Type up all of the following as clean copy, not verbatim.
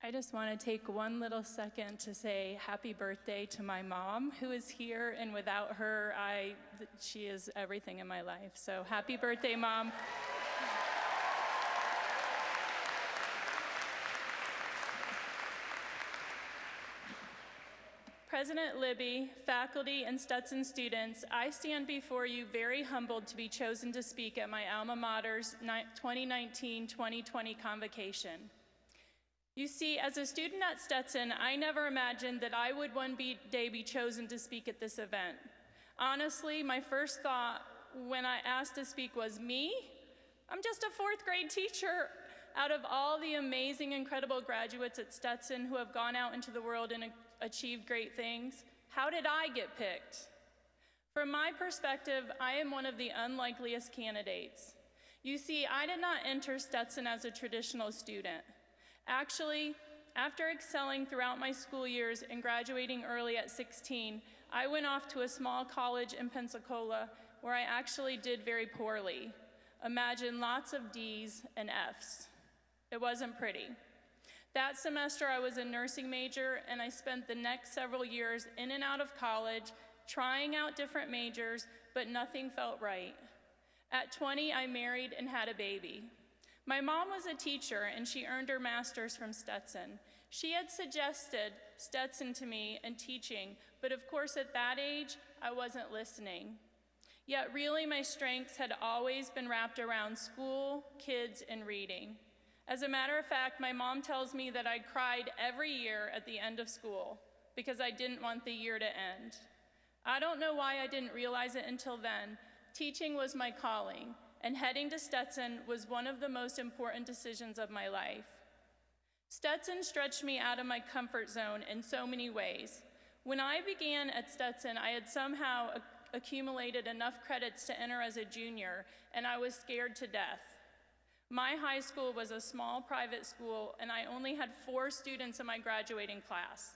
I just want to take one little second to say happy birthday to my mom, who is here, and without her, she is everything in my life. So happy birthday, Mom. President Libby, faculty, and Stetson students, I stand before you very humbled to be chosen to speak at my alma mater's 2019-2020 Convocation. You see, as a student at Stetson, I never imagined that I would one day be chosen to speak at this event. Honestly, my first thought when I asked to speak was, me? I'm just a fourth grade teacher. Out of all the amazing, incredible graduates at Stetson who have gone out into the world and achieved great things, how did I get picked? From my perspective, I am one of the unlikeliest candidates. You see, I did not enter Stetson as a traditional student. Actually, after excelling throughout my school years and graduating early at 16, I went off to a small college in Pensacola where I actually did very poorly. Imagine lots of D's and F's. It wasn't pretty. That semester, I was a nursing major, and I spent the next several years in and out of college, trying out different majors, but nothing felt right. At 20, I married and had a baby. My mom was a teacher, and she earned her master's from Stetson. She had suggested Stetson to me and teaching, but of course at that age, I wasn't listening. Yet really my strengths had always been wrapped around school, kids, and reading. As a matter of fact, my mom tells me that I cried every year at the end of school because I didn't want the year to end. I don't know why I didn't realize it until then. Teaching was my calling, and heading to Stetson was one of the most important decisions of my life. Stetson stretched me out of my comfort zone in so many ways. When I began at Stetson, I had somehow accumulated enough credits to enter as a junior, and I was scared to death. My high school was a small private school, and I only had 4 students in my graduating class.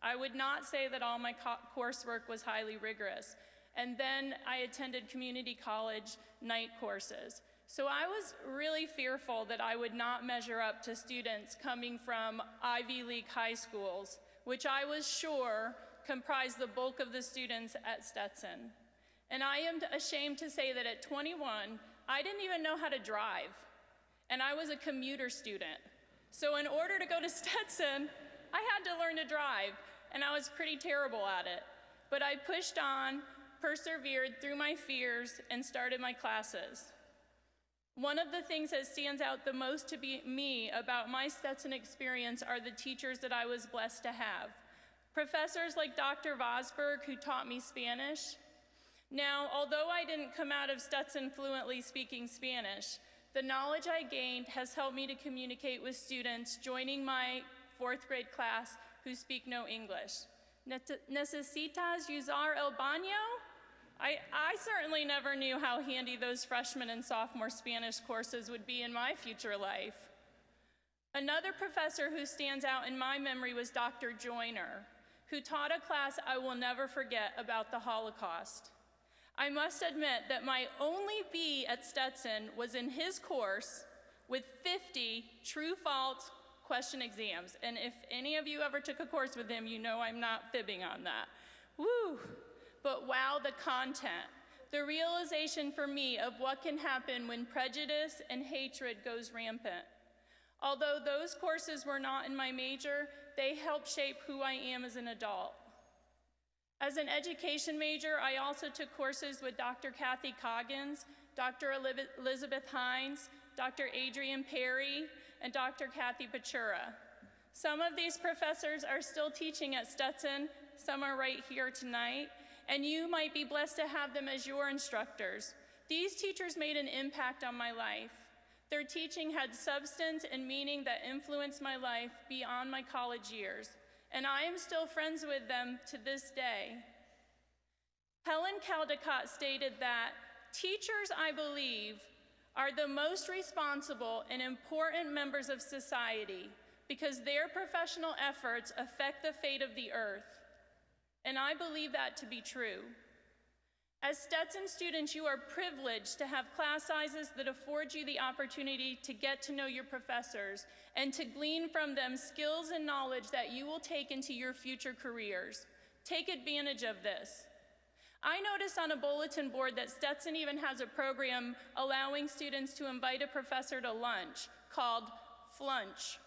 I would not say that all my coursework was highly rigorous. And then I attended community college night courses. So I was really fearful that I would not measure up to students coming from Ivy League high schools, which I was sure comprised the bulk of the students at Stetson. And I am ashamed to say that at 21, I didn't even know how to drive. And I was a commuter student. So in order to go to Stetson, I had to learn to drive, and I was pretty terrible at it. But I pushed on, persevered through my fears, and started my classes. One of the things that stands out the most to me about my Stetson experience are the teachers that I was blessed to have. Professors like Dr. Vosberg, who taught me Spanish. Now, although I didn't come out of Stetson fluently speaking Spanish, the knowledge I gained has helped me to communicate with students joining my 4th grade class who speak no English. Necesitas usar el baño? I certainly never knew how handy those freshman and sophomore Spanish courses would be in my future life. Another professor who stands out in my memory was Dr. Joyner, who taught a class I will never forget about the Holocaust. I must admit that my only B at Stetson was in his course with 50 true-false question exams. And if any of you ever took a course with him, you know I'm not fibbing on that. Woo! But wow, the content. The realization for me of what can happen when prejudice and hatred goes rampant. Although those courses were not in my major, they helped shape who I am as an adult. As an education major, I also took courses with Dr. Kathy Coggins, Dr. Elizabeth Hines, Dr. Adrian Perry, and Dr. Kathy Pachura. Some of these professors are still teaching at Stetson, some are right here tonight, and you might be blessed to have them as your instructors. These teachers made an impact on my life. Their teaching had substance and meaning that influenced my life beyond my college years, and I am still friends with them to this day. Helen Caldecott stated that teachers, I believe, are the most responsible and important members of society because their professional efforts affect the fate of the earth. And I believe that to be true. As Stetson students, you are privileged to have class sizes that afford you the opportunity to get to know your professors and to glean from them skills and knowledge that you will take into your future careers. Take advantage of this. I noticed on a bulletin board that Stetson even has a program allowing students to invite a professor to lunch called Flunch.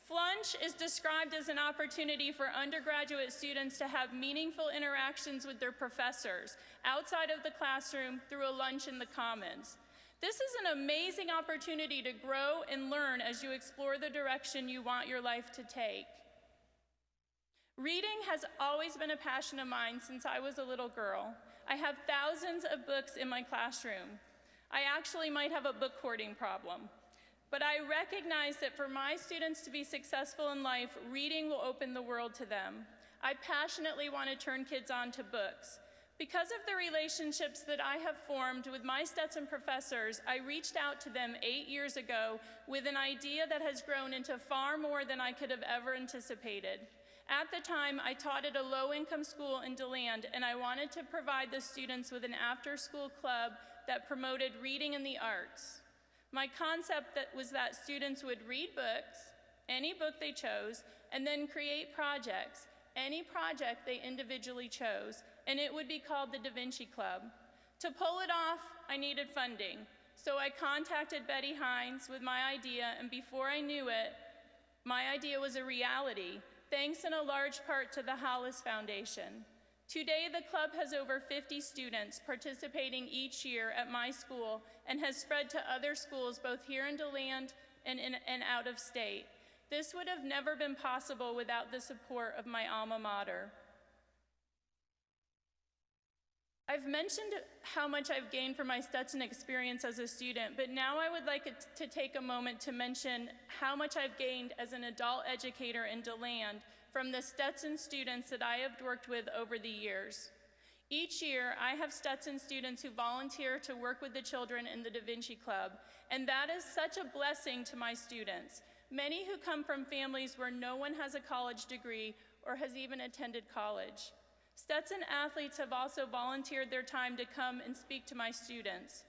Flunch is described as an opportunity for undergraduate students to have meaningful interactions with their professors outside of the classroom through a lunch in the Commons. This is an amazing opportunity to grow and learn as you explore the direction you want your life to take. Reading has always been a passion of mine since I was a little girl. I have thousands of books in my classroom. I actually might have a book hoarding problem. But I recognize that for my students to be successful in life, reading will open the world to them. I passionately want to turn kids on to books. Because of the relationships that I have formed with my Stetson professors, I reached out to them 8 years ago with an idea that has grown into far more than I could have ever anticipated. At the time, I taught at a low-income school in DeLand, and I wanted to provide the students with an after-school club that promoted reading and the arts. My concept was that students would read books, any book they chose, and then create projects, any project they individually chose, and it would be called the Da Vinci Club. To pull it off, I needed funding, so I contacted Betty Hines with my idea, and before I knew it, my idea was a reality, thanks in a large part to the Hollis Foundation. Today, the club has over 50 students participating each year at my school and has spread to other schools both here in DeLand and out of state. This would have never been possible without the support of my alma mater. I've mentioned how much I've gained from my Stetson experience as a student, but now I would like to take a moment to mention how much I've gained as an adult educator in DeLand from the Stetson students that I have worked with over the years. Each year, I have Stetson students who volunteer to work with the children in the Da Vinci Club, and that is such a blessing to my students, many who come from families where no one has a college degree or has even attended college. Stetson athletes have also volunteered their time to come and speak to my students.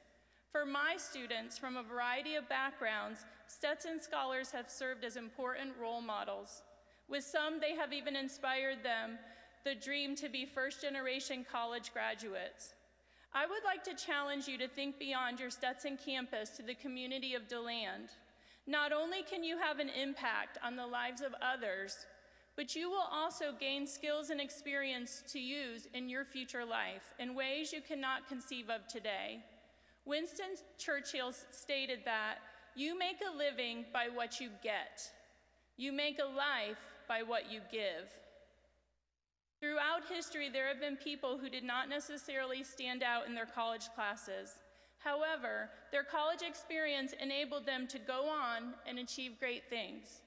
For my students from a variety of backgrounds, Stetson scholars have served as important role models. With some, they have even inspired them the dream to be first-generation college graduates. I would like to challenge you to think beyond your Stetson campus to the community of DeLand. Not only can you have an impact on the lives of others, but you will also gain skills and experience to use in your future life in ways you cannot conceive of today. Winston Churchill stated that, "You make a living by what you get. You make a life by what you give." Throughout history, there have been people who did not necessarily stand out in their college classes. However, their college experience enabled them to go on and achieve great things.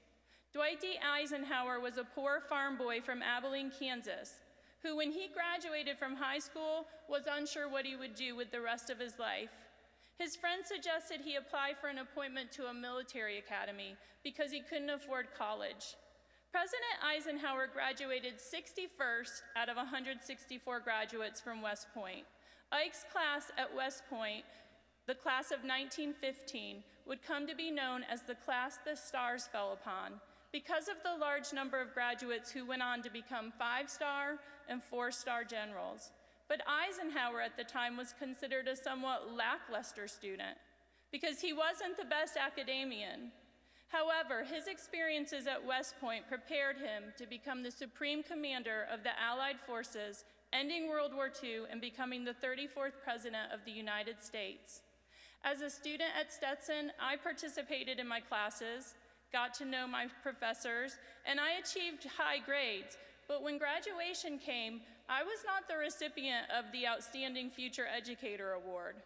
Dwight D. Eisenhower was a poor farm boy from Abilene, Kansas, who when he graduated from high school was unsure what he would do with the rest of his life. His friends suggested he apply for an appointment to a military academy because he couldn't afford college. President Eisenhower graduated 61st out of 164 graduates from West Point. Ike's class at West Point, the class of 1915, would come to be known as the class the stars fell upon because of the large number of graduates who went on to become 5-star and 4-star generals. But Eisenhower at the time was considered a somewhat lackluster student because he wasn't the best academician. However, his experiences at West Point prepared him to become the supreme commander of the Allied forces, ending World War II and becoming the 34th President of the United States. As a student at Stetson, I participated in my classes, got to know my professors, and I achieved high grades. But when graduation came, I was not the recipient of the Outstanding Future Educator Award.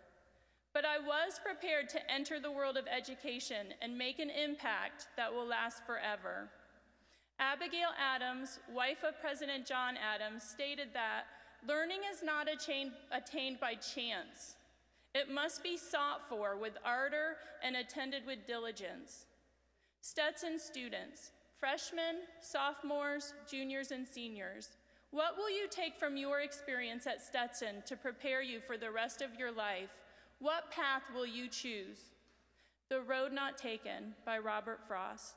But I was prepared to enter the world of education and make an impact that will last forever. Abigail Adams, wife of President John Adams, stated that learning is not attained by chance. It must be sought for with ardor and attended with diligence. Stetson students, freshmen, sophomores, juniors, and seniors, What will you take from your experience at Stetson to prepare you for the rest of your life? What path will you choose? The Road Not Taken by Robert Frost.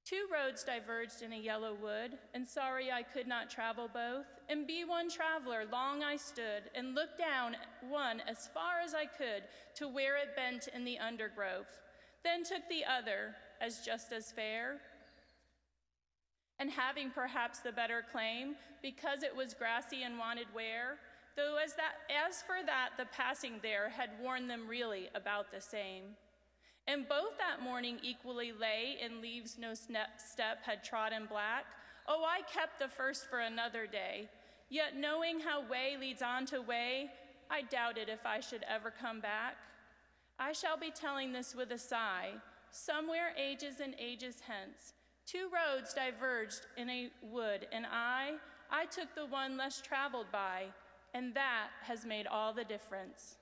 Two roads diverged in a yellow wood, and sorry I could not travel both. And be one traveler, long I stood, and looked down one as far as I could to where it bent in the undergrowth. Then took the other, as just as fair, and having perhaps the better claim, because it was grassy and wanted wear, though as for that, the passing there had worn them really about the same. And both that morning equally lay in leaves no step had trodden black. Oh, I kept the first for another day, yet knowing how way leads on to way, I doubted if I should ever come back. I shall be telling this with a sigh, somewhere ages and ages hence, two roads diverged in a wood, and I took the one less traveled by, and that has made all the difference.